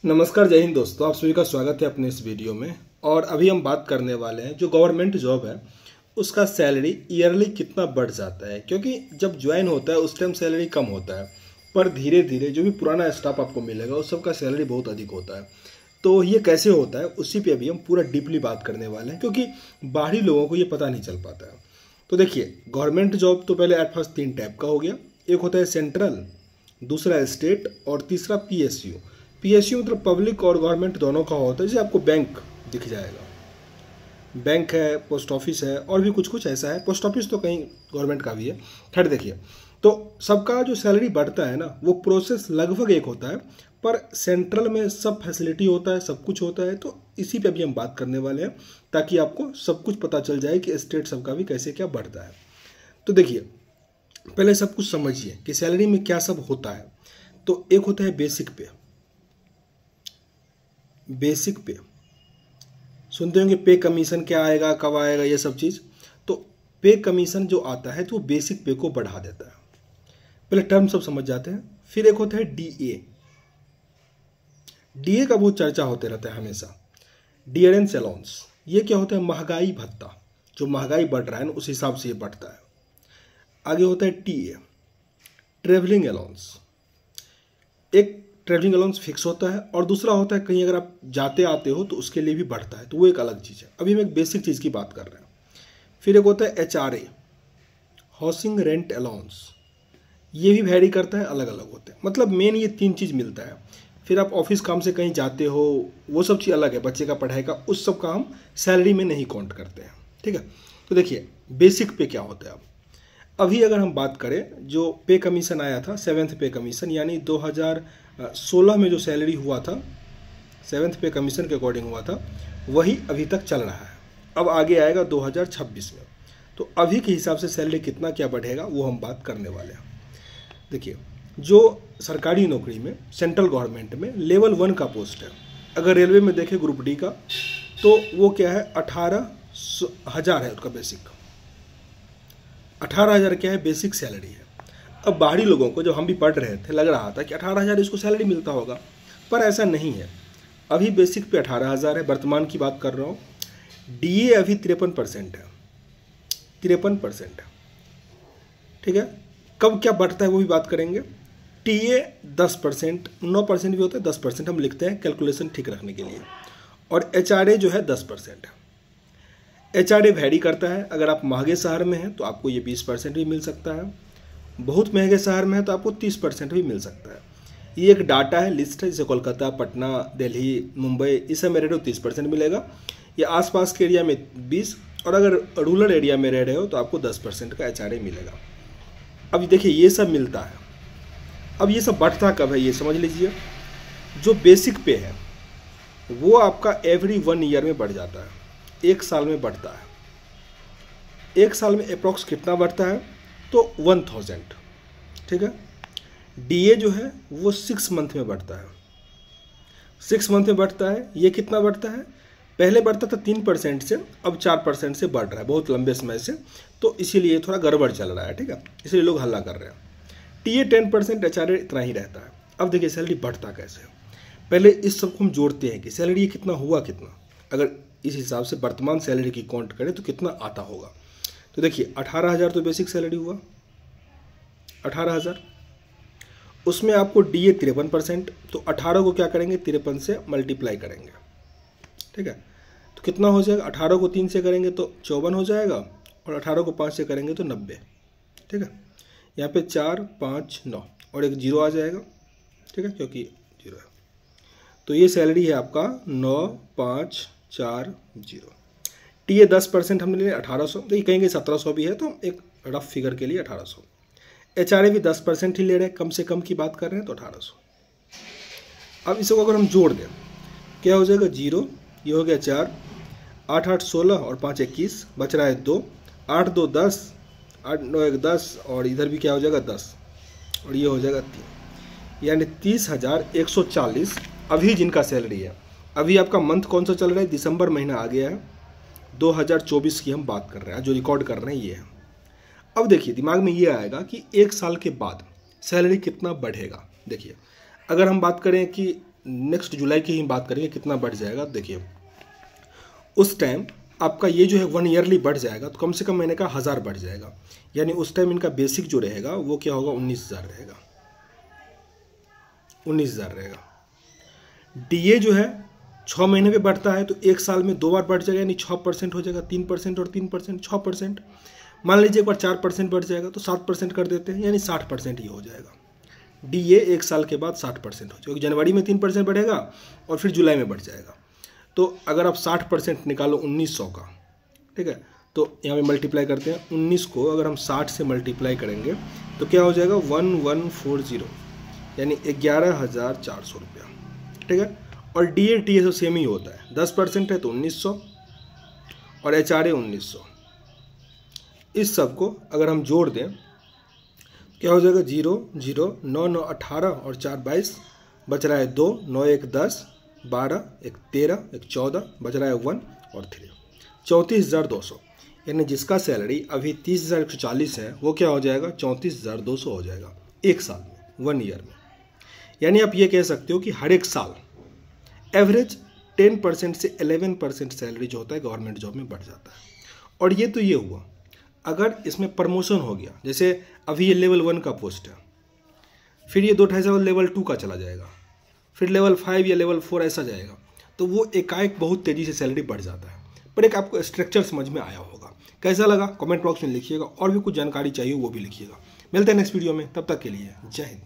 नमस्कार, जय हिंद दोस्तों। आप सभी का स्वागत है अपने इस वीडियो में। और अभी हम बात करने वाले हैं जो गवर्नमेंट जॉब है उसका सैलरी ईयरली कितना बढ़ जाता है। क्योंकि जब ज्वाइन होता है उस टाइम सैलरी कम होता है, पर धीरे धीरे जो भी पुराना स्टाफ आपको मिलेगा उस सबका सैलरी बहुत अधिक होता है। तो ये कैसे होता है उसी पे अभी हम पूरा डीपली बात करने वाले हैं, क्योंकि बाहरी लोगों को ये पता नहीं चल पाता है। तो देखिए, गवर्नमेंट जॉब तो पहले एट फर्स्ट 3 टाइप का हो गया। एक होता है सेंट्रल, दूसरा स्टेट और तीसरा पीएसयू। पीएसयू मतलब पब्लिक और गवर्नमेंट दोनों का होता है। जैसे आपको बैंक दिख जाएगा, बैंक है, पोस्ट ऑफिस है और भी कुछ कुछ ऐसा है। पोस्ट ऑफिस तो कहीं गवर्नमेंट का भी है। खैर देखिए, तो सबका जो सैलरी बढ़ता है ना, वो प्रोसेस लगभग एक होता है, पर सेंट्रल में सब फैसिलिटी होता है, सब कुछ होता है। तो इसी पे अभी हम बात करने वाले हैं, ताकि आपको सब कुछ पता चल जाए कि स्टेट सबका भी कैसे क्या बढ़ता है। तो देखिए, पहले सब कुछ समझिए कि सैलरी में क्या सब होता है। तो एक होता है बेसिक पे। बेसिक पे सुनते होंगे, पे कमीशन क्या आएगा, कब आएगा, ये सब चीज़। तो पे कमीशन जो आता है तो वो बेसिक पे को बढ़ा देता है। पहले टर्म सब समझ जाते हैं। फिर एक होता है डीए। डीए का बहुत चर्चा होते रहता है हमेशा। डियरेंस अलाउंस, ये क्या होता है? महंगाई भत्ता। जो महंगाई बढ़ रहा है ना, उस हिसाब से ये बढ़ता है। आगे होता है टीए, ट्रेवलिंग अलाउंस। एक ट्रैवलिंग अलाउंस फिक्स होता है और दूसरा होता है कहीं अगर आप जाते आते हो तो उसके लिए भी बढ़ता है, तो वो एक अलग चीज़ है। अभी हम एक बेसिक चीज़ की बात कर रहे हैं। फिर एक होता है एचआरए, हाउसिंग रेंट अलाउंस। ये भी वैरी करता है, अलग अलग होते हैं। मतलब मेन ये 3 चीज़ मिलता है। फिर आप ऑफिस काम से कहीं जाते हो, वो सब चीज़ अलग है। बच्चे का पढ़ाई का, उस सब का हम सैलरी में नहीं काउंट करते हैं। ठीक है। तो देखिए, बेसिक पे क्या होता है। अब अभी अगर हम बात करें, जो पे कमीशन आया था 7th पे कमीशन, यानी 2016 में जो सैलरी हुआ था 7th पे कमीशन के अकॉर्डिंग हुआ था, वही अभी तक चल रहा है। अब आगे आएगा 2026 में। तो अभी के हिसाब से सैलरी कितना क्या बढ़ेगा वो हम बात करने वाले हैं। देखिए, जो सरकारी नौकरी में सेंट्रल गवर्नमेंट में लेवल 1 का पोस्ट है, अगर रेलवे में देखें ग्रुप डी का, तो वो क्या है, 18,000 है उसका बेसिक। 18,000 क्या है, बेसिक सैलरी है। अब बाहरी लोगों को, जब हम भी पढ़ रहे थे, लग रहा था कि 18,000 इसको सैलरी मिलता होगा, पर ऐसा नहीं है। अभी बेसिक पे 18,000 है, वर्तमान की बात कर रहा हूँ। डीए अभी 53% है, 53% है। ठीक है। कब क्या बढ़ता है वो भी बात करेंगे। टीए 10%, 9% भी होता है, 10% हम लिखते हैं कैलकुलेशन ठीक रखने के लिए। और एचआरए जो है 10% है। एचआरए वैरी करता है। अगर आप महंगे शहर में हैं तो आपको ये 20% भी मिल सकता है, बहुत महंगे शहर में है तो आपको 30% भी मिल सकता है। ये एक डाटा है, लिस्ट है। जैसे कोलकाता, पटना, दिल्ली, मुंबई, इस सब में रह रहे हो 30% मिलेगा। या आसपास के एरिया में 20, और अगर रूरल एरिया में रह रहे हो तो आपको 10% का एचआरए मिलेगा। अब देखिए, ये सब मिलता है। अब ये सब बढ़ता कब है ये समझ लीजिए। जो बेसिक पे है वो आपका एवरी 1 ईयर में बढ़ जाता है, 1 साल में बढ़ता है। 1 साल में अप्रॉक्स कितना बढ़ता है, तो 1000। ठीक है। डीए जो है वो 6 मंथ में बढ़ता है, 6 मंथ में बढ़ता है। ये कितना बढ़ता है, पहले बढ़ता था 3% से, अब 4% से बढ़ रहा है बहुत लंबे समय से। तो इसीलिए थोड़ा गड़बड़ चल रहा है। ठीक है, इसलिए लोग हल्ला कर रहे हैं। टीए 10%, एचआरए इतना ही रहता है। अब देखिए सैलरी बढ़ता कैसे है। पहले इस सबको हम जोड़ते हैं कि सैलरी कितना हुआ, कितना, अगर इस हिसाब से वर्तमान सैलरी की काउंट करें तो कितना आता होगा। तो देखिए, 18,000 तो बेसिक सैलरी हुआ, 18,000। उसमें आपको डीए 53%, तो 18 को क्या करेंगे, 53 से मल्टीप्लाई करेंगे। ठीक है। तो कितना हो जाएगा, 18 को 3 से करेंगे तो 54 हो जाएगा, और 18 को 5 से करेंगे तो 90। ठीक है। यहाँ पे 4, 5, 9 और एक 0 आ जाएगा। ठीक है, क्योंकि 0 है। तो ये सैलरी है आपका 9,540। टीए 10% हमने लिए 1800, देखिए कहेंगे 1700 भी है, तो एक रफ फिगर के लिए 1800। एचआरए भी 10% ही ले रहे हैं, कम से कम की बात कर रहे हैं, तो 1800। अब इसको अगर हम जोड़ दें क्या हो जाएगा, 0, ये हो गया 4, 8, 8, 16 और 5, 21, बच रहा है 2, 8, 2, 10, 8, 9, 1, 10, और इधर भी क्या हो जाएगा 10, और ये हो जाएगा 3, यानी 30,140 अभी जिनका सैलरी है। अभी आपका मंथ कौन सा चल रहा है, दिसंबर महीना आ गया है, 2024 की हम बात कर रहे हैं, जो रिकॉर्ड कर रहे हैं ये है। अब देखिए, दिमाग में ये आएगा कि 1 साल के बाद सैलरी कितना बढ़ेगा। देखिए, अगर हम बात करें कि नेक्स्ट जुलाई की ही बात करेंगे कितना बढ़ जाएगा। देखिए उस टाइम आपका ये जो है 1 ईयरली बढ़ जाएगा तो कम से कम मैंने कहा 1000 बढ़ जाएगा, यानी उस टाइम इनका बेसिक जो रहेगा वो क्या होगा 19,000 रहेगा, 19,000 रहेगा। डीए जो है 6 महीने पे बढ़ता है तो एक साल में 2 बार बढ़ जाएगा, यानी 6% हो जाएगा, 3% और 3%, 6%। मान लीजिए एक बार 4% बढ़ जाएगा तो 7% कर देते हैं, यानी 60% ही हो जाएगा। डीए एक साल के बाद 60% हो जाएगा, जनवरी में 3% बढ़ेगा और फिर जुलाई में बढ़ जाएगा। तो अगर आप 60% निकालो 1900 का, ठीक है, तो यहाँ पे मल्टीप्लाई करते हैं 19 को अगर हम 60 से मल्टीप्लाई करेंगे तो क्या हो जाएगा 1140, यानी 11,400 रुपया, ठीक है। और डीए टीए तो सेम ही होता है, 10% है तो 1900 और एचआरए 1900। इस सब को अगर हम जोड़ दें क्या हो जाएगा 0 0 9 9 18 और 4 22, बच रहा है 2 9 1 10 12 1 13 1 14, बच रहा है 1 और 3, 34,200। यानी जिसका सैलरी अभी 30,140 है वो क्या हो जाएगा 34,200 हो जाएगा एक साल में, 1 ईयर में। यानी आप ये कह सकते हो कि हर एक साल एवरेज 10% से 11% सैलरी जो होता है गवर्नमेंट जॉब में बढ़ जाता है। और ये तो ये हुआ, अगर इसमें प्रमोशन हो गया, जैसे अभी ये लेवल 1 का पोस्ट है, फिर ये 2-2.5 साल लेवल 2 का चला जाएगा, फिर लेवल 5 या लेवल 4 ऐसा जाएगा, तो वो एकाएक बहुत तेज़ी से सैलरी बढ़ जाता है। पर एक आपको स्ट्रक्चर समझ में आया होगा, कैसा लगा कमेंट बॉक्स में लिखिएगा, और भी कुछ जानकारी चाहिए वो भी लिखिएगा। मिलते हैं नेक्स्ट वीडियो में, तब तक के लिए जय हिंद।